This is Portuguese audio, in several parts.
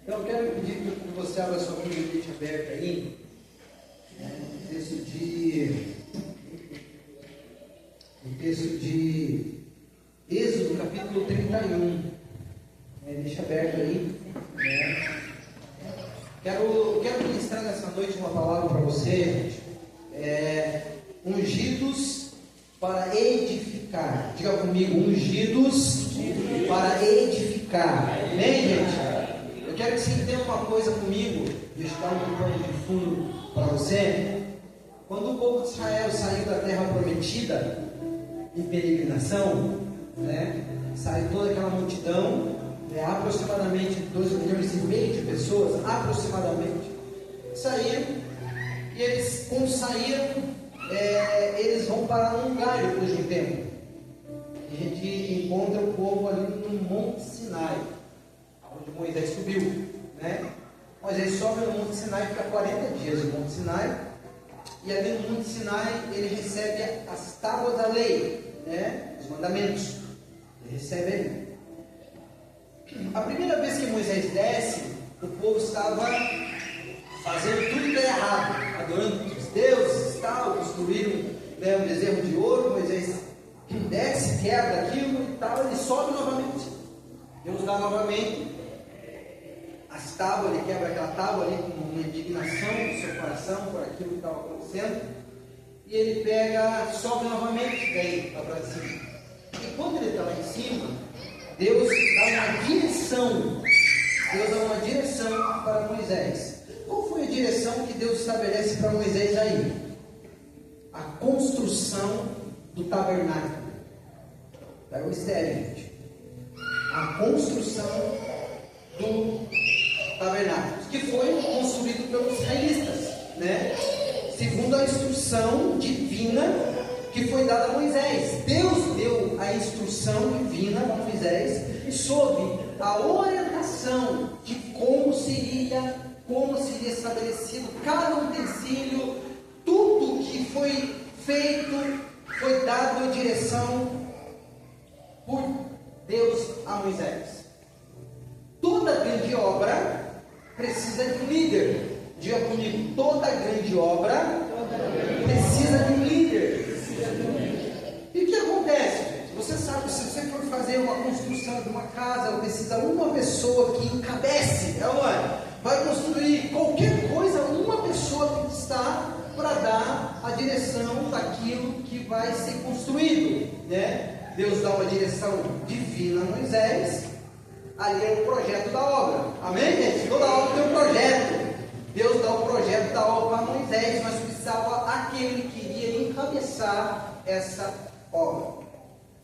Então eu quero pedir que você abra sua Bíblia e deixe aberta aí, o texto de Êxodo, capítulo 31. Deixa aberto aí. Quero ministrar nessa noite uma palavra para você, ungidos para edificar. Diga comigo, ungidos para edificar. Amém, gente? Eu quero que você entenda uma coisa comigo, deixa eu dar um pano de fundo para você. Quando o povo de Israel saiu da terra prometida, em peregrinação, saiu toda aquela multidão, aproximadamente 2 milhões e meio de pessoas, aproximadamente, saíram, e eles, quando saíram, eles vão para um lugar depois de um tempo. A gente encontra o povo ali no Monte Sinai, onde Moisés subiu, Moisés sobe no Monte Sinai, fica 40 dias no Monte Sinai, e ali no Monte Sinai ele recebe as tábuas da lei, os mandamentos, ele recebe ali. A primeira vez que Moisés desce, o povo estava fazendo tudo que era errado, adorando os deuses e tal, construíram um bezerro de ouro. Moisés desce, quebra aquilo e tal, ele sobe novamente. Deus dá novamente as tábuas, ele quebra aquela tábua ali com uma indignação do seu coração por aquilo que estava acontecendo, e ele sobe novamente, daí lá para cima. E quando ele está lá em cima, Deus dá uma direção para Moisés. Qual foi a direção que Deus estabelece para Moisés aí? A construção do tabernáculo. É o mistério, gente. A construção do tabernáculo, que foi construído pelos israelitas, segundo a instrução divina que foi dada a Moisés. Deus deu a instrução divina a Moisés sob a orientação de como seria estabelecido cada utensílio. Tudo que foi feito foi dado a direção por Deus a Moisés. Toda grande obra precisa de um líder. Diga comigo, toda grande obra precisa de um líder. E o que acontece, gente? Você sabe, se você for fazer uma construção de uma casa, precisa uma pessoa que encabece, vai construir qualquer coisa, uma pessoa tem que estar para dar a direção daquilo que vai ser construído, Deus dá uma direção divina a Moisés. Ali é o projeto da obra. Amém, gente? Toda obra tem um projeto. Deus dá o projeto da obra a Moisés, mas precisava aquele que iria encabeçar essa obra.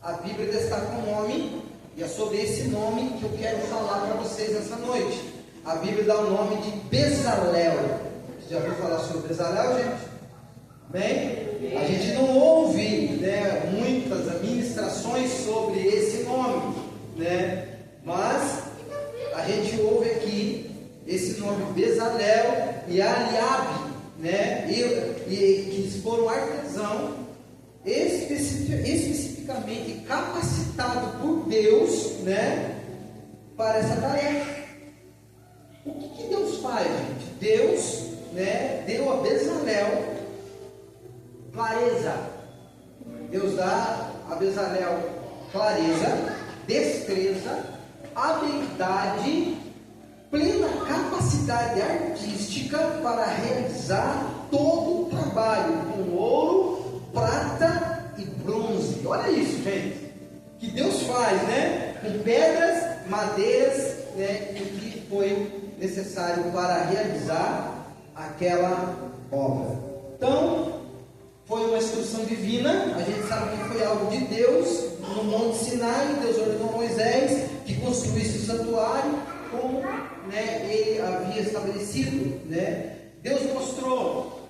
A Bíblia destaca um nome, e é sobre esse nome que eu quero falar para vocês essa noite. A Bíblia dá o nome de Bezalel. Você já ouviu falar sobre Bezalel, gente? Bem, a gente não ouve muitas ministrações sobre esse nome, mas a gente ouve aqui esse nome Bezalel e Eliabe, e que foram artesãos especificamente capacitado por Deus, para essa tarefa. O que Deus faz, gente? Deus, deu a Bezalel clareza. Deus dá a Bezalel clareza, destreza, habilidade, plena capacidade artística para realizar todo o trabalho com ouro, prata e bronze. Olha isso, gente, que Deus faz, com pedras, madeiras, o que foi necessário para realizar aquela obra. Então, foi uma instrução divina. A gente sabe que foi algo de Deus. No Monte Sinai, Deus ordenou a Moisés que construísse o santuário como ele havia estabelecido. Deus mostrou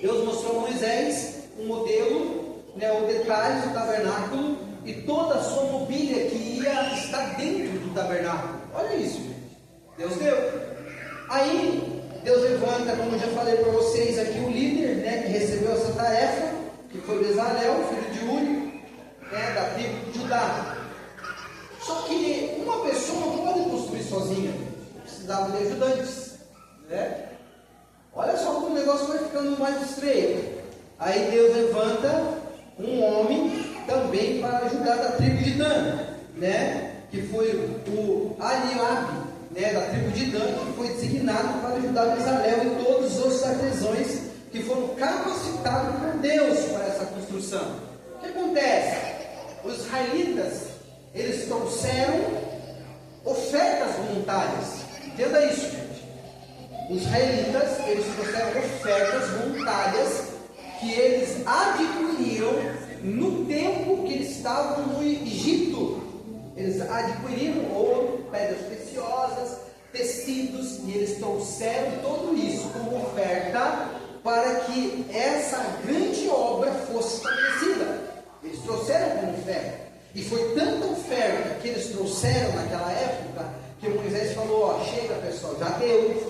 a Moisés um modelo, o detalhe do tabernáculo e toda a sua mobília que ia estar dentro do tabernáculo. Olha isso, gente. Deus deu. Aí Deus levanta, como eu já falei para vocês aqui, o líder, que recebeu essa tarefa, que foi Bezalel, filho de Uri, da tribo de Judá. Só que uma pessoa não pode construir sozinha. precisava de ajudantes, né? Olha só como o negócio vai ficando mais estreito. Aí Deus levanta um homem também para ajudar da tribo de Dan, né? Que foi o Eliabe, né? Da tribo de Dan, que foi designado para ajudar Bezalel e todos os outros artesãos que foram capacitados por Deus para essa construção. O que acontece? Os israelitas, eles trouxeram ofertas voluntárias. Entenda isso, gente. Os israelitas, eles trouxeram ofertas voluntárias que eles adquiriram no tempo que eles estavam no Egito. Eles adquiriram ouro, pedras preciosas, tecidos, e eles trouxeram tudo isso como oferta para que essa grande obra fosse estabelecida. Eles trouxeram como oferta. E foi tanta oferta que eles trouxeram naquela época, que Moisés falou: ó, chega pessoal, já deu.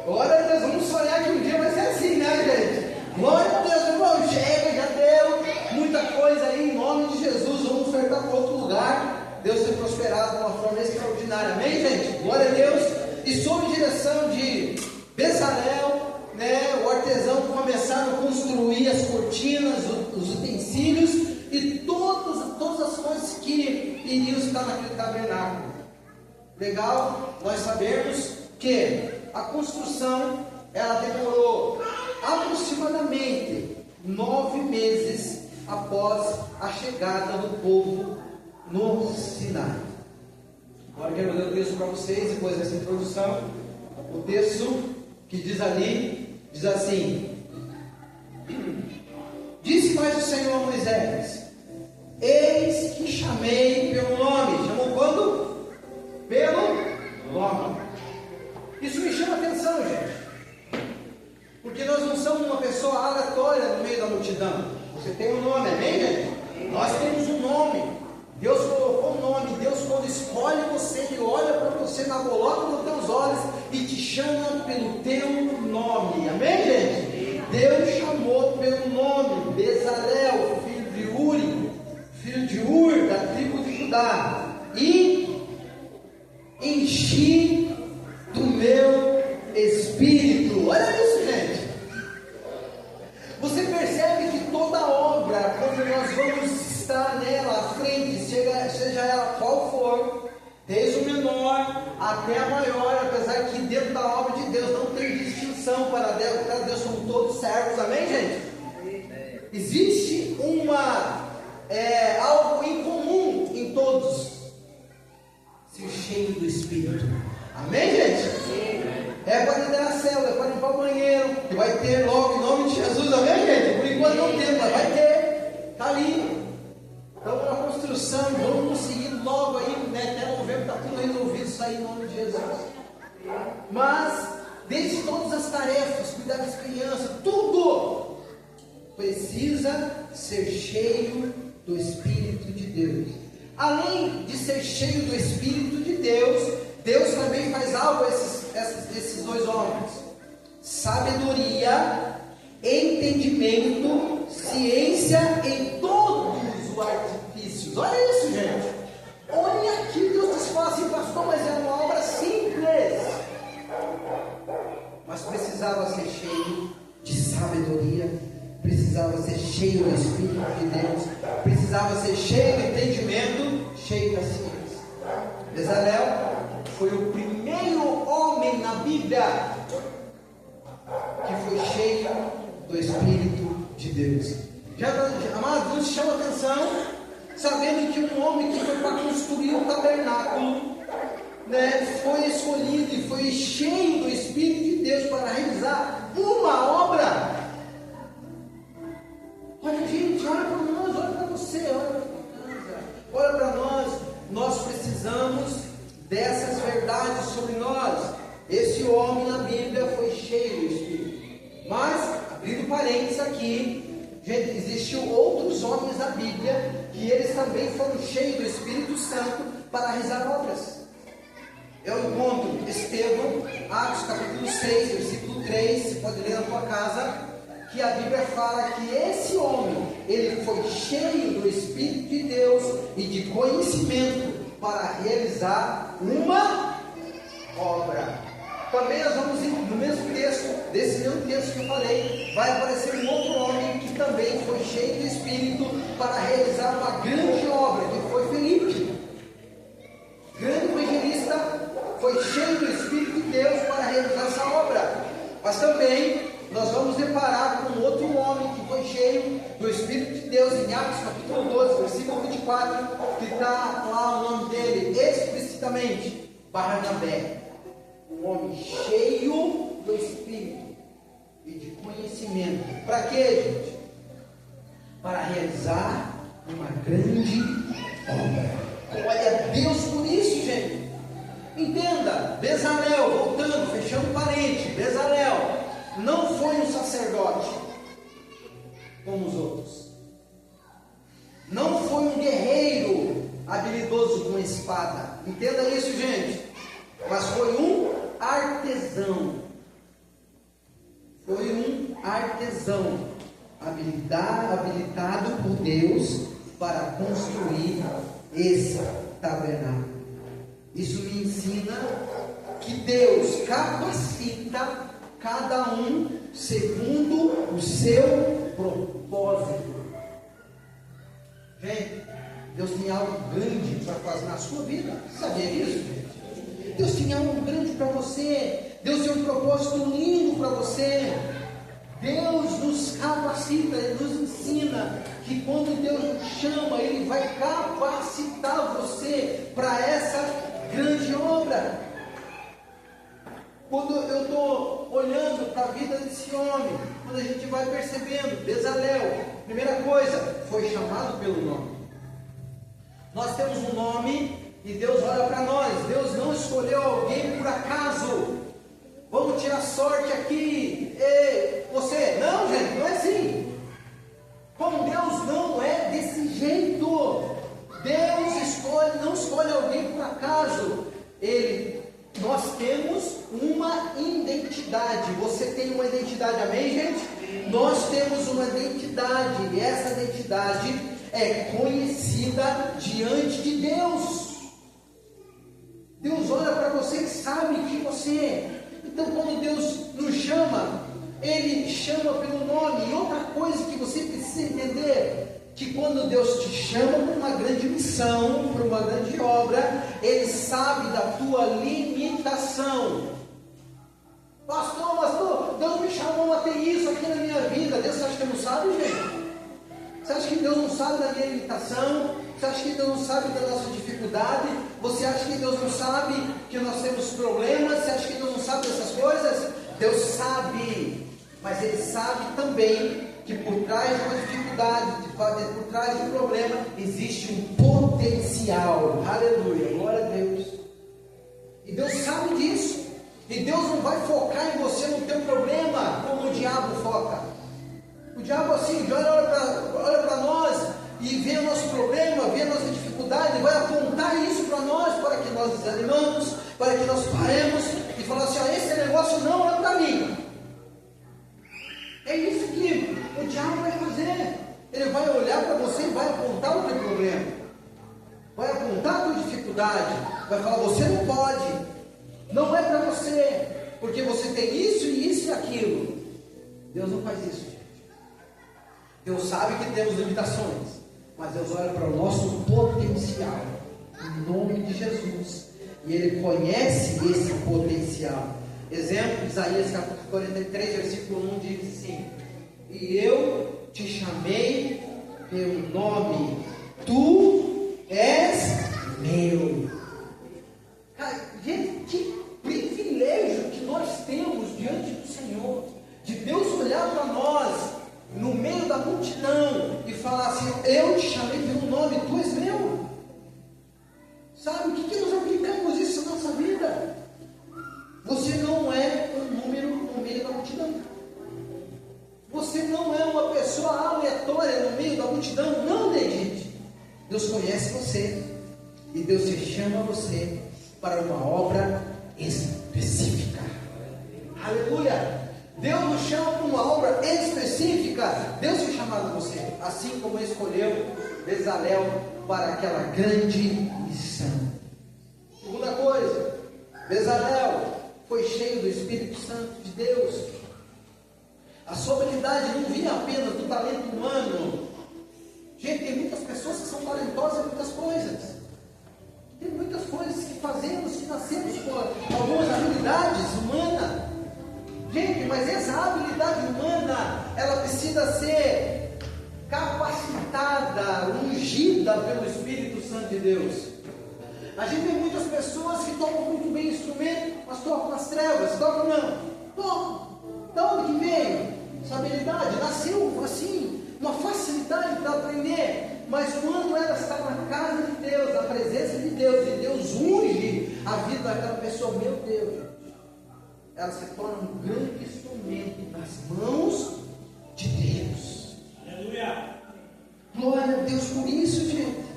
Glória a Deus, vamos sonhar que um dia vai ser assim, né, gente? Glória a Deus, irmão, chega, já deu. Muita coisa aí, em nome de Jesus, vamos ofertar para outro lugar. Deus tem prosperado de uma forma extraordinária, amém, gente? Glória a Deus. E sob direção de Bezalel, né, o artesão, começaram a construir as cortinas, os utensílios e todas as coisas que iriam estar naquele tabernáculo. Legal? Nós sabemos que a construção, ela demorou aproximadamente 9 meses após a chegada do povo no Sinai. Agora quero ler o texto para vocês, depois dessa introdução. O texto que diz ali, diz assim: disse mais o Senhor a Moisés: eis que chamei pelo nome. Chamou quando? Pelo nome. Isso me chama atenção, gente, porque nós não somos uma pessoa aleatória no meio da multidão. Você tem um nome, amém, gente? Nós temos um nome. Deus colocou um nome. Deus, quando escolhe você, Ele olha para você, coloca nos teus olhos e te chama pelo teu nome, amém, gente? Deus chamou pelo nome Bezalel, filho de Uri, filho de Ur, da tribo de Judá, e enchi do meu espírito. Olha isso, gente. Você percebe que toda obra, quando nós vamos estar nela à frente, seja ela qual for, desde o menor até a maior, apesar que dentro da obra de Deus não tem distinção, para Deus somos todos servos, amém, gente? Existe algo em comum em todos: ser cheio do Espírito, amém, gente? É para liderar a célula, é para limpar o banheiro, que vai ter logo em nome de Jesus, amém, gente? Por enquanto não temos, mas vai ter, está ali. Estamos na construção, vamos seguir logo aí, né? Até novembro está tudo resolvido, isso aí em nome de Jesus. Mas, desde todas as tarefas, cuidar das crianças, tudo precisa ser cheio do Espírito de Deus. Além de ser cheio do Espírito de Deus, Deus também faz algo a esses dois homens: sabedoria, entendimento, ciência em todos os artifícios. Olha isso, gente. Olha aqui, Deus diz, fala assim: pastor, mas é uma obra simples. Mas precisava ser cheio de sabedoria, precisava ser cheio do Espírito de Deus, precisava ser cheio do entendimento, cheio da ciência. Bezalel foi o primeiro homem na Bíblia que foi cheio do Espírito de Deus. Amados, nos chama a atenção, sabendo que um homem que foi para construir um tabernáculo, né, foi escolhido e foi cheio do Espírito de Deus para realizar uma obra. Olha, gente, olha para nós, olha para você, olha para sua casa, olha para nós. Nós precisamos dessas verdades sobre nós. Esse homem na Bíblia foi cheio do Espírito. Mas, abrindo parênteses aqui, gente, existiam outros homens na Bíblia que eles também foram cheios do Espírito Santo para realizar obras. Eu encontro Estevão, Atos capítulo 6, versículo 3, você pode ler na tua casa, que a Bíblia fala que esse homem, ele foi cheio do Espírito de Deus e de conhecimento para realizar uma obra. Também nós vamos, no mesmo texto, desse mesmo texto que eu falei, vai aparecer um outro homem que também foi cheio do Espírito para realizar uma grande obra, que foi Filipe. Grande evangelista, foi cheio do Espírito de Deus para realizar essa obra. Mas também nós vamos deparar com outro homem que foi cheio do Espírito de Deus, em Atos capítulo 12, versículo 24, que está lá o nome dele explicitamente, Barnabé. Um homem cheio do Espírito e de conhecimento. Para quê, gente? Para realizar uma grande obra. Glória a Deus por isso, gente. Entenda, Bezalel, voltando, fechando parente, Bezalel não foi um sacerdote como os outros. Não foi um guerreiro habilidoso com espada. Entenda isso, gente. Mas foi um artesão. Foi um artesão habilitado por Deus para construir esse tabernáculo. Isso me ensina que Deus capacita cada um segundo o seu propósito. Gente, Deus tem algo grande para fazer na sua vida. Sabia disso, gente? Deus tem algo grande para você. Deus tem um propósito lindo para você. Deus nos capacita, Ele nos ensina que quando Deus nos chama, Ele vai capacitar você para essa grande obra. Quando eu estou olhando para a vida desse homem, quando a gente vai percebendo, Bezalel, primeira coisa, foi chamado pelo nome. Nós temos um nome e Deus olha para nós. Deus não escolheu alguém por acaso. Vamos tirar sorte aqui. Ei, você, não, gente, não é assim. Com Deus não é desse jeito. Deus não escolhe alguém por acaso. Nós temos uma identidade. Você tem uma identidade, amém, gente? Nós temos uma identidade, e essa identidade é conhecida diante de Deus. Deus olha para você e sabe que você é. Então, quando Deus nos chama, Ele chama pelo nome. E outra coisa que você precisa entender, que quando Deus te chama para uma grande missão, para uma grande obra, Ele sabe da tua limitação. Pastor, Deus me chamou a ter isso aqui na minha vida. Deus, você acha que não sabe, gente? Você acha que Deus não sabe da minha limitação? Você acha que Deus não sabe da nossa dificuldade? Você acha que Deus não sabe que nós temos problemas? Você acha que Deus não sabe dessas coisas? Deus sabe, mas Ele sabe também que por trás de uma dificuldade, por trás de um problema, existe um potencial. Aleluia, glória a Deus. E Deus sabe disso. E Deus não vai focar em você, no teu problema, como o diabo foca. O diabo assim, olha para nós e vê o nosso problema, vê a nossa dificuldade, vai apontar isso para nós, para que nós desanimamos, para que nós paremos e falar assim, esse negócio não é para mim. É isso que o diabo vai fazer. Ele vai olhar para você e vai apontar o teu problema, vai apontar a tua dificuldade, vai falar, você não pode, não é para você, porque você tem isso e aquilo. Deus não faz isso, gente. Deus sabe que temos limitações, mas Deus olha para o nosso potencial, em nome de Jesus, e Ele conhece esse potencial. Exemplo, Isaías capítulo 43, versículo 1 diz assim: e eu te chamei pelo nome, tu és meu. Cara, gente, que privilégio que nós temos diante do Senhor, de Deus olhar para nós no meio da multidão e falar assim: eu te chamei pelo nome, tu és meu. Sabe o que nós aplicamos isso na nossa vida? Você não é um número no meio da multidão. Você não é uma pessoa aleatória no meio da multidão. Não, gente. Deus conhece você e Deus te chama você para uma obra específica. Aleluia! Deus nos chama para uma obra específica. Deus tem chamado você, assim como escolheu Bezalel para aquela grande missão. Segunda coisa, Bezalel foi cheio do Espírito Santo de Deus. A sua habilidade não vinha apenas do talento humano. Gente, tem muitas pessoas que são talentosas em muitas coisas. Tem muitas coisas que fazemos, que nascemos com algumas habilidades humanas. Gente, mas essa habilidade humana, ela precisa ser capacitada, ungida pelo Espírito Santo de Deus. A gente tem muitas pessoas que tocam muito bem instrumento, mas tocam nas trevas. Tocam não? Tocam. Da onde que veio essa habilidade? Nasceu assim, uma facilidade para aprender. Mas quando ela está na casa de Deus, na presença de Deus, e Deus unge a vida daquela pessoa, meu Deus, ela se torna um grande instrumento nas mãos de Deus. Aleluia! Glória a Deus por isso, gente.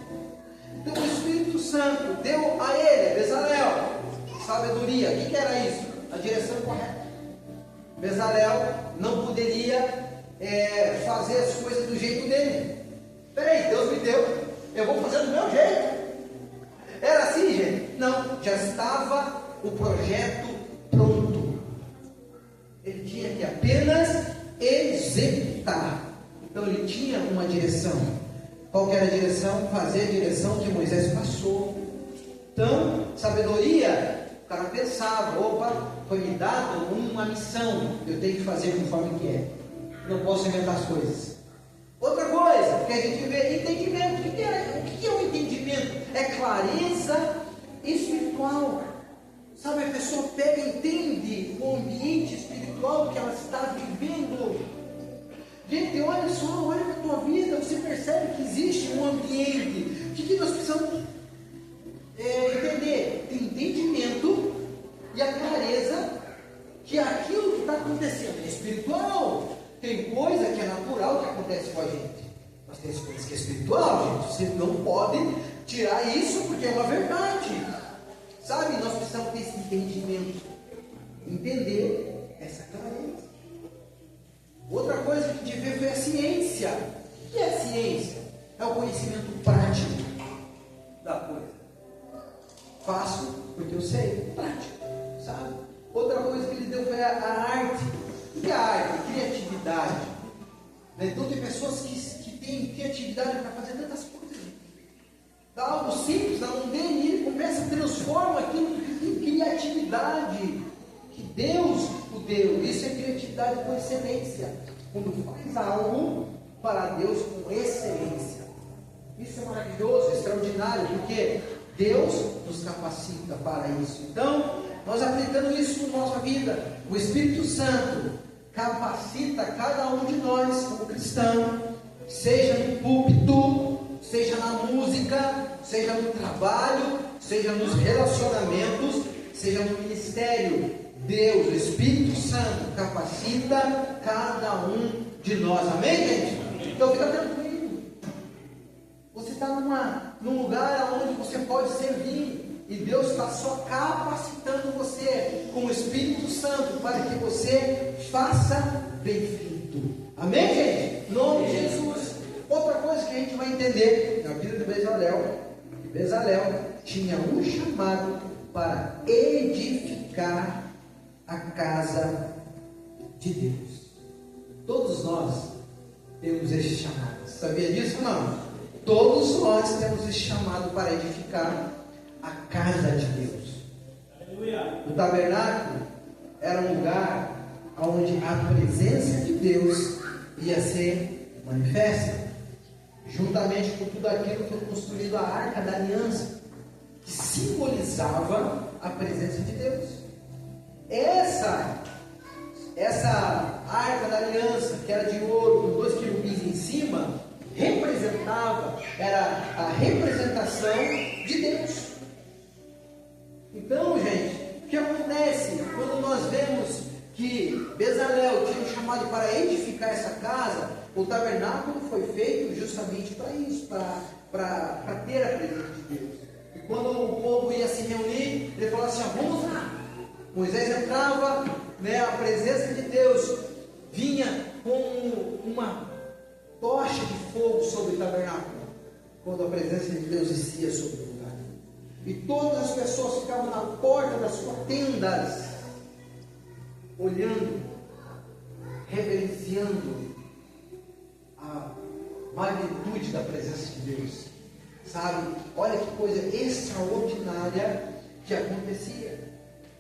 Então o Espírito Santo deu a ele, Bezalel, sabedoria. O que era isso? A direção correta. Bezalel não poderia fazer as coisas do jeito dele. Peraí, Deus me deu, eu vou fazer do meu jeito. Era assim, gente? Não, já estava o projeto pronto. Ele tinha que apenas executar. Então ele tinha uma direção. Qual que era a direção? Fazer a direção que Moisés passou. Então, sabedoria, o cara pensava, opa, foi me dado uma missão, eu tenho que fazer conforme que é. Não posso inventar as coisas. Outra coisa que a gente vê, entendimento. O que é o entendimento? É clareza espiritual. Sabe, a pessoa pega e entende o ambiente espiritual que ela está vivendo. Gente, olha só, olha para a tua vida, você percebe que existe um ambiente. O que nós precisamos entender? Tem entendimento e a clareza que aquilo que está acontecendo é espiritual. Tem coisa que é natural que acontece com a gente, mas tem coisas que é espiritual, gente. Você não pode tirar isso porque é uma verdade. Sabe, nós precisamos ter esse entendimento, entender essa clareza. Outra coisa que a gente vê foi a ciência. O que é a ciência? É o conhecimento prático da coisa. Faço porque eu sei, prático, sabe? Outra coisa que ele deu foi a arte. O que é a arte? Criatividade. Então tem pessoas que têm criatividade para fazer tantas coisas. Dá algo simples na mão dele e ele começa a transformar aquilo em criatividade que Deus o deu. Isso é criatividade com excelência. Quando faz algo para Deus com excelência. Isso é maravilhoso, extraordinário, porque Deus nos capacita para isso. Então, nós aplicando isso na nossa vida, o Espírito Santo capacita cada um de nós como cristão, seja no púlpito, seja na música, seja no trabalho, seja nos relacionamentos, seja no ministério. Deus, o Espírito Santo, capacita cada um de nós. Amém, gente? Então fica tranquilo. Você está num lugar onde você pode servir. E Deus está só capacitando você com o Espírito Santo para que você faça bem feito. Amém, gente? Em nome de Jesus. Outra coisa que a gente vai entender na vida de Bezalel, que Bezalel tinha um chamado para edificar a casa de Deus. Todos nós temos esse chamado. Sabia disso ou não? Todos nós temos esse chamado para edificar a casa de Deus. Aleluia. O tabernáculo era um lugar onde a presença de Deus ia ser manifesta. Juntamente com tudo aquilo foi construído a Arca da Aliança, que simbolizava a presença de Deus. Essa Arca da Aliança, que era de ouro, com 2 querubins em cima, era a representação de Deus. Então, gente, o que acontece quando nós vemos que Bezalel tinha um chamado para edificar essa casa? O tabernáculo foi feito justamente para isso, para ter a presença de Deus. E quando o povo ia se reunir, ele falava assim: vamos lá. Moisés entrava, a presença de Deus vinha com uma tocha de fogo sobre o tabernáculo, quando a presença de Deus descia sobre o lugar. E todas as pessoas ficavam na porta das suas tendas, olhando, reverenciando a magnitude da presença de Deus. Sabe? Olha que coisa extraordinária que acontecia.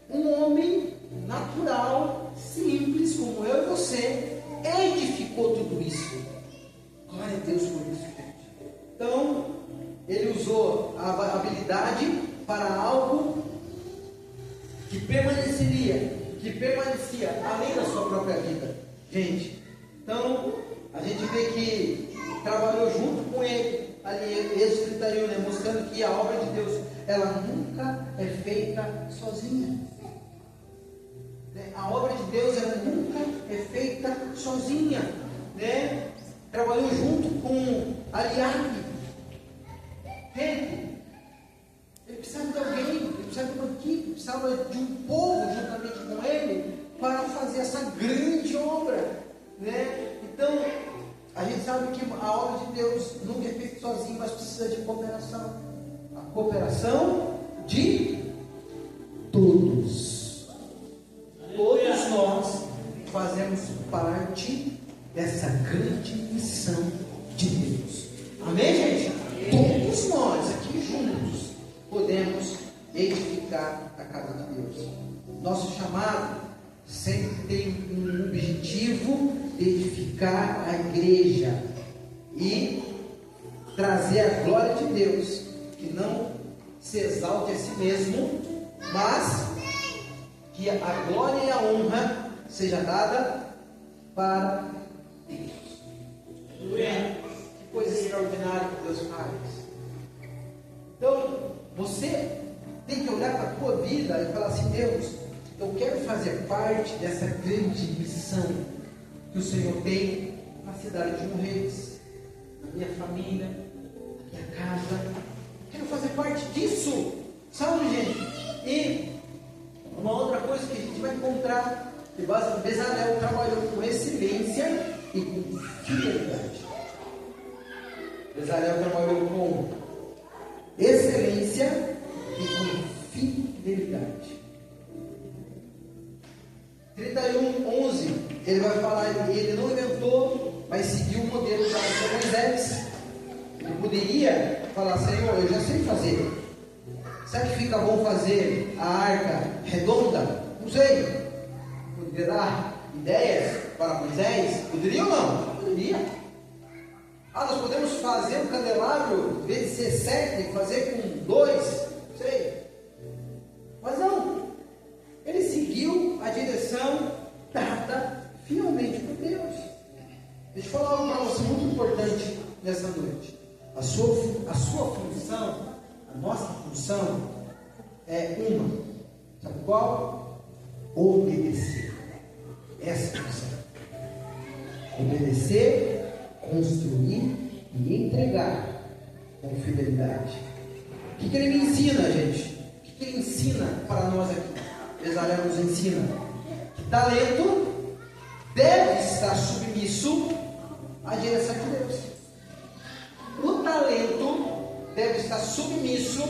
Um homem natural, simples, como eu e você, edificou tudo isso. Glória a Deus por isso, gente. Então, ele usou a habilidade para algo que permanecia além da sua própria vida. Gente, então, a gente vê que trabalhou junto com ele, ali, Êxodo 31, né, mostrando que a obra de Deus, ela nunca é feita sozinha. A obra de Deus, ela nunca é feita sozinha, né? Trabalhou junto com Eliabe. Gente, ele precisava de alguém, ele precisava de uma equipe, precisava de um povo juntamente com ele para fazer essa grande obra, né? Então, a gente sabe que a obra de Deus nunca é feita sozinho, mas precisa de cooperação. A cooperação de todos. Todos nós fazemos parte dessa grande missão de Deus. Amém, gente? Todos nós aqui juntos podemos edificar a casa de Deus. Nosso chamado sempre tem um objetivo de edificar a igreja e trazer a glória de Deus, que não se exalte a si mesmo, mas que a glória e a honra seja dada para Deus. Que coisa extraordinária que Deus faz. Então, você tem que olhar para a tua vida e falar assim: Deus, eu quero fazer parte dessa grande missão que o Senhor tem na cidade de Morretes, na minha família, na minha casa. Quero fazer parte disso, sabe, gente? E uma outra coisa que a gente vai encontrar, que Bezalel trabalhou com excelência e com fidelidade. Bezalel trabalhou com excelência e com fidelidade. 31:11, ele vai falar, ele não inventou, mas seguiu o modelo da Moisés. Ele poderia falar: Senhor, eu já sei fazer. Será que fica bom fazer a arca redonda? Não sei. Poderia dar ideias para Moisés? Poderia ou não? Poderia. Nós podemos fazer um candelabro, em vez de ser 7, fazer com 2? Não sei. Mas não. Ele seguiu a direção dada fielmente por Deus. Deixa eu falar algo para você muito importante nessa noite. A sua função, a nossa função é uma. Sabe qual? Obedecer. Essa é a função. Obedecer, construir e entregar com fidelidade. O que ele me ensina, gente? O que ele ensina para nós aqui? Bezalel nos ensina que talento deve estar submisso à direção de Deus. O talento deve estar submisso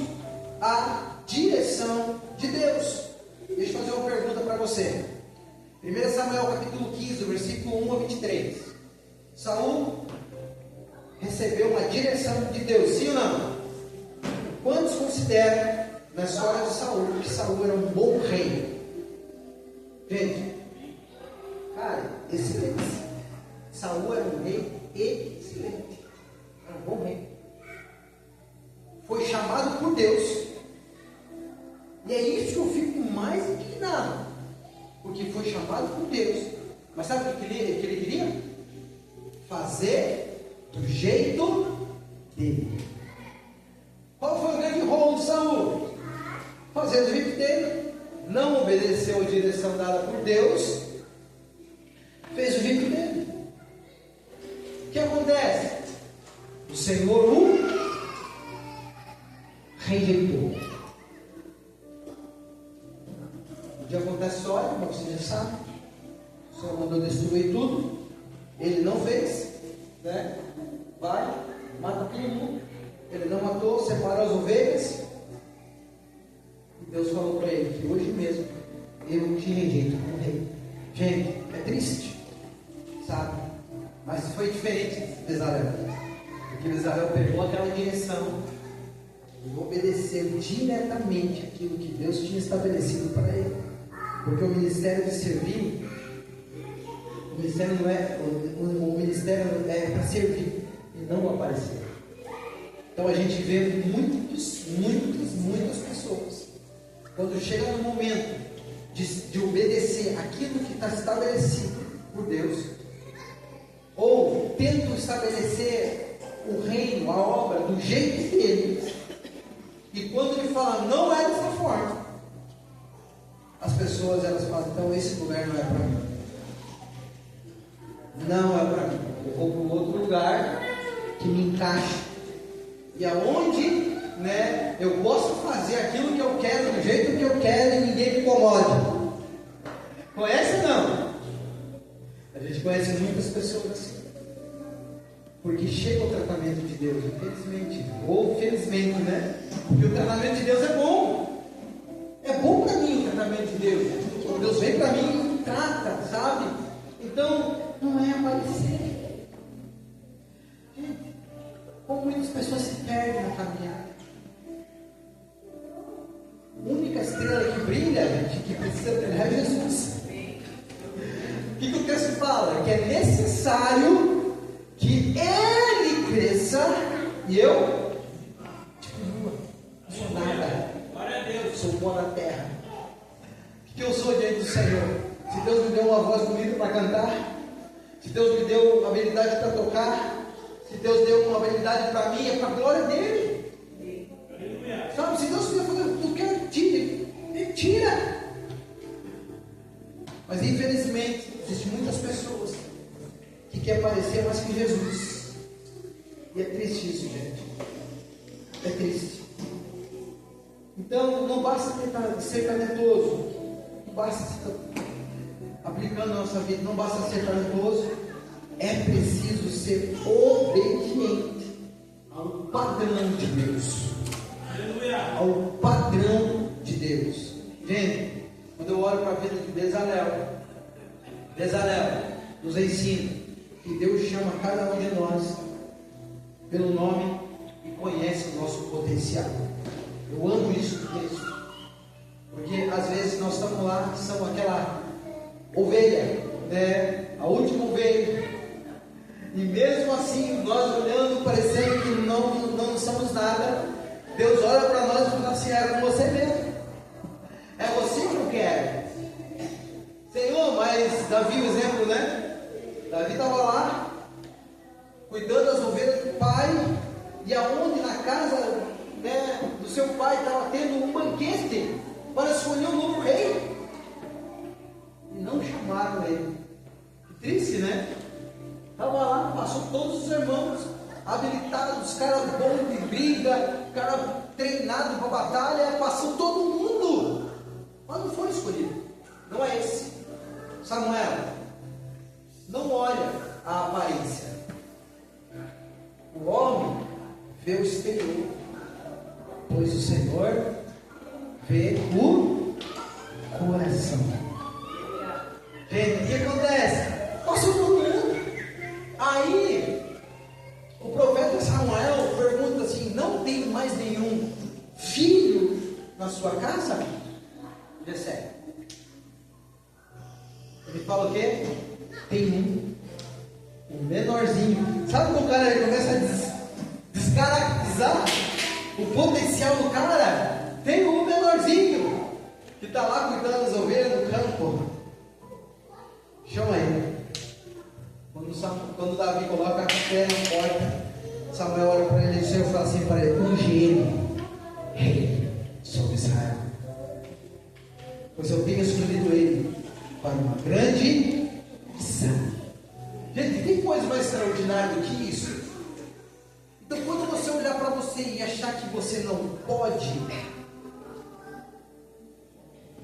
à direção de Deus. Deixa eu fazer uma pergunta para você. 1 Samuel capítulo 15, versículo 1 a 23. Saul recebeu uma direção de Deus, sim ou não? Quantos consideram na história de Saul que Saul era um bom rei? Gente, cara, excelente. Saul era um rei excelente. Era um bom rei. Foi chamado por Deus. E é isso que eu fico mais indignado. Porque foi chamado por Deus. Mas sabe o que ele queria? Fazer do jeito dele. Qual foi o grande rolo de Saul? Fazer do jeito dele. Não obedeceu a direção dada por Deus. Fez do jeito dele. O que acontece? O Senhor o rejeitou. O que acontece história, como você já sabe. O Senhor mandou destruir tudo. Ele não fez, né? Vai, mata todo mundo. Ele não matou, separou as ovelhas. E Deus falou para ele que hoje mesmo eu te rejeito como rei. Gente, é triste, sabe? Mas foi diferente de Bezalel. Porque Bezalel pegou aquela direção e obedeceu diretamente aquilo que Deus tinha estabelecido para ele. Porque o ministério de servir, o ministério não é, o ministério é para servir e não aparecer. Então a gente vê muitas pessoas, quando chega no momento de obedecer aquilo que está estabelecido por Deus, ou tentam estabelecer o reino, a obra, do jeito dele, e quando ele fala, não é dessa forma, as pessoas elas falam, então esse lugar não é para mim. Não é para mim. Eu vou para um outro lugar que me encaixa. E aonde, né, eu posso fazer aquilo que eu quero, do jeito que eu quero, e ninguém me incomode. Conhece ou não? A gente conhece muitas pessoas assim. Porque chega o tratamento de Deus, infelizmente. Ou felizmente, né? Porque o tratamento de Deus é bom. É bom para mim o tratamento de Deus. Deus vem para mim e trata, sabe? Então, não é aparecer. Gente, como muitas pessoas se perdem na caminhada. A única estrela que brilha, gente, que precisa brilhar é Jesus. O que o texto fala? Que é necessário que Ele cresça e eu diminua. Não sou nada. Sou pó na terra. O que eu sou diante do Senhor? Se Deus me deu uma voz bonita para cantar, se Deus me deu habilidade para tocar, se Deus deu uma habilidade para mim, é para a glória dele. Sabe, se Deus me falar, tu quer, tira. Mas infelizmente, existem muitas pessoas que querem parecer mais que Jesus. E é triste isso, gente. É triste. Então, não basta tentar ser talentoso, não basta aplicando a nossa vida, não basta ser talentoso, é preciso ser obediente ao padrão de Deus. Ao padrão de Deus. Gente, quando eu olho para a vida de Bezalel nos ensina que Deus chama cada um de nós pelo nome e conhece o nosso potencial. Eu amo isso do texto, porque às vezes nós estamos lá, somos aquela ovelha, né? A última ovelha, e mesmo assim nós olhando, parecendo que não somos nada, Deus olha para nós e fala assim, é com você mesmo, é você que eu quero. Senhor, mas Davi, o exemplo, né? Davi estava lá cuidando das ovelhas do pai, e aonde na casa, né, do seu pai estava tendo um banquete para escolher um novo rei, e não chamaram ele. Que triste, né? Estava lá, passou todos os irmãos habilitados, cara bom de briga, cara treinado para batalha, passou todo mundo, mas não foi escolhido. Não é esse. Samuel, não olha a aparência. O homem vê o exterior, pois o Senhor vê o coração. Gente, o que acontece? Passou todo mundo. Aí o profeta Samuel pergunta assim, não tem mais nenhum filho na sua casa? Jessé. Ele fala o quê? Tem um menorzinho. Sabe quando o cara ele começa a descaracterizar o potencial do cara? Tem um menorzinho que está lá cuidando das ovelhas do campo. Chama ele. Quando Davi coloca a pé na porta, Samuel olha para ele e o Senhor fala assim para ele, unge ele, rei sobre Israel, pois eu tenho escolhido ele para uma grande missão. Gente, tem coisa mais extraordinária do que isso? Então quando você olhar para você e achar que você não pode,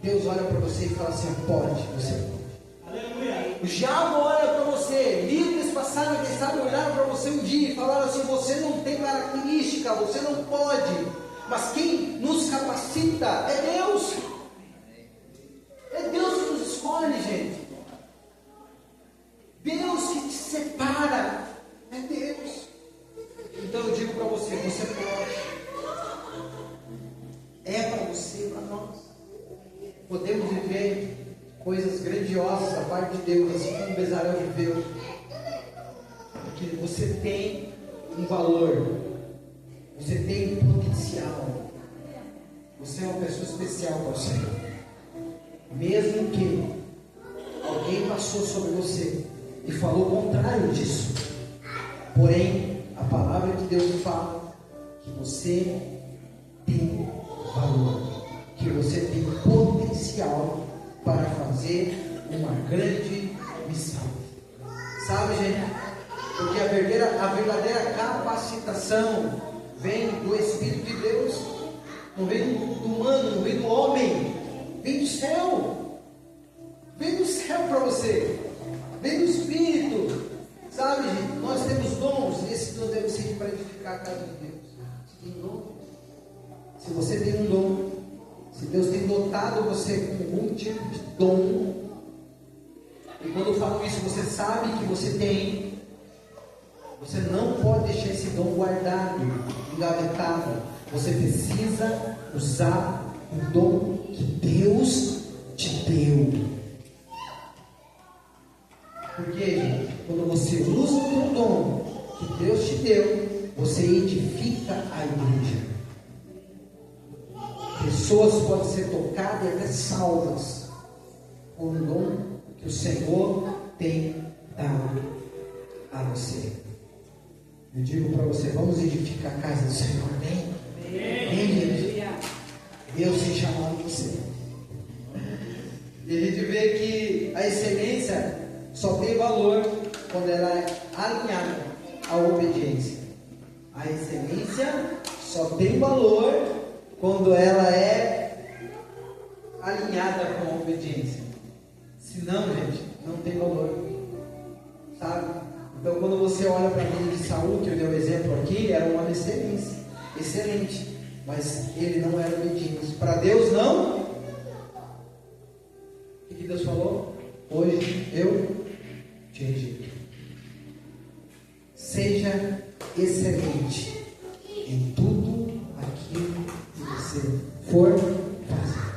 Deus olha para você e fala assim, pode, você pode. O diabo olha para você, líderes passaram, quem sabe, olharam para você um dia e falaram assim, você não tem característica, você não pode, mas quem nos capacita é Deus. É Deus que nos escolhe, gente. podemos viver coisas grandiosas da parte de Deus, assim como Bezalel viveu. Porque você tem um valor, você tem um potencial, você é uma pessoa especial para o Senhor. Mesmo que alguém passou sobre você e falou o contrário disso, porém a palavra de Deus fala que você tem valor, que você tem potencial para fazer uma grande missão. Sabe, gente? Porque a verdadeira capacitação vem do Espírito de Deus, não vem do humano, não vem do homem, vem do céu. Vem do céu para você, vem do Espírito. Sabe, gente? Nós temos dons, e esses dons devem ser para edificar a casa de Deus. Você tem dom? Se você tem um dom, se Deus tem dotado você com algum tipo de dom, e quando eu falo isso, você sabe que você tem, você não pode deixar esse dom guardado, engavetado. Você precisa usar o dom que Deus te deu. Porque, gente, quando você usa o dom que Deus te deu, você edifica a igreja. Pessoas podem ser tocadas e até salvas com o dom que o Senhor tem dado a você. Eu digo para você, vamos edificar a casa do Senhor, amém? Amém. Deus tem chamado você. E a gente vê que a excelência só tem valor quando ela é alinhada à obediência. A excelência só tem valor quando ela é alinhada com a obediência. Senão, gente, não tem valor. Sabe? Então, quando você olha para a vida de Saul, que eu dei o exemplo aqui, era uma excelência, excelente, mas ele não era obediente. Para Deus, não. O que Deus falou? Hoje eu te rejeito. Seja excelente em tudo aquilo que você for fazer.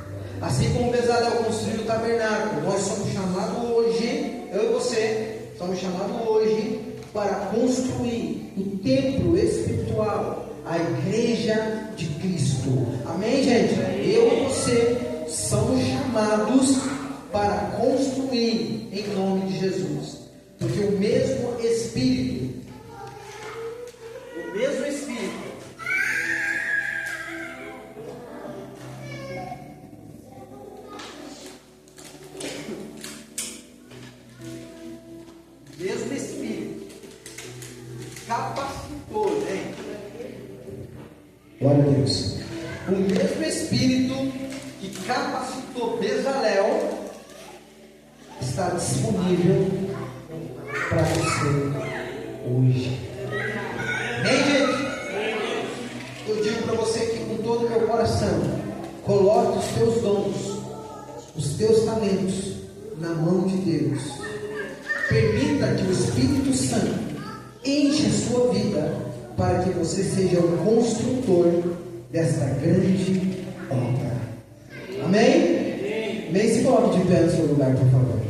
Assim como Bezalel construiu o tabernáculo, nós somos chamados hoje, eu e você, somos chamados hoje para construir o templo espiritual, a igreja de Cristo. Amém, gente? Eu e você somos chamados para construir em nome de Jesus. Porque o mesmo Espírito, capacitou, gente. Glória a Deus. O mesmo Espírito que capacitou Bezalel está disponível para você hoje. Amém, gente? Eu digo para você que com todo o meu coração, coloque os teus dons, os teus talentos na mão de Deus. Permita que o Espírito Santo enche a sua vida para que você seja o construtor desta grande obra. Amém? Amém? Se coloque de pé no seu lugar, por favor.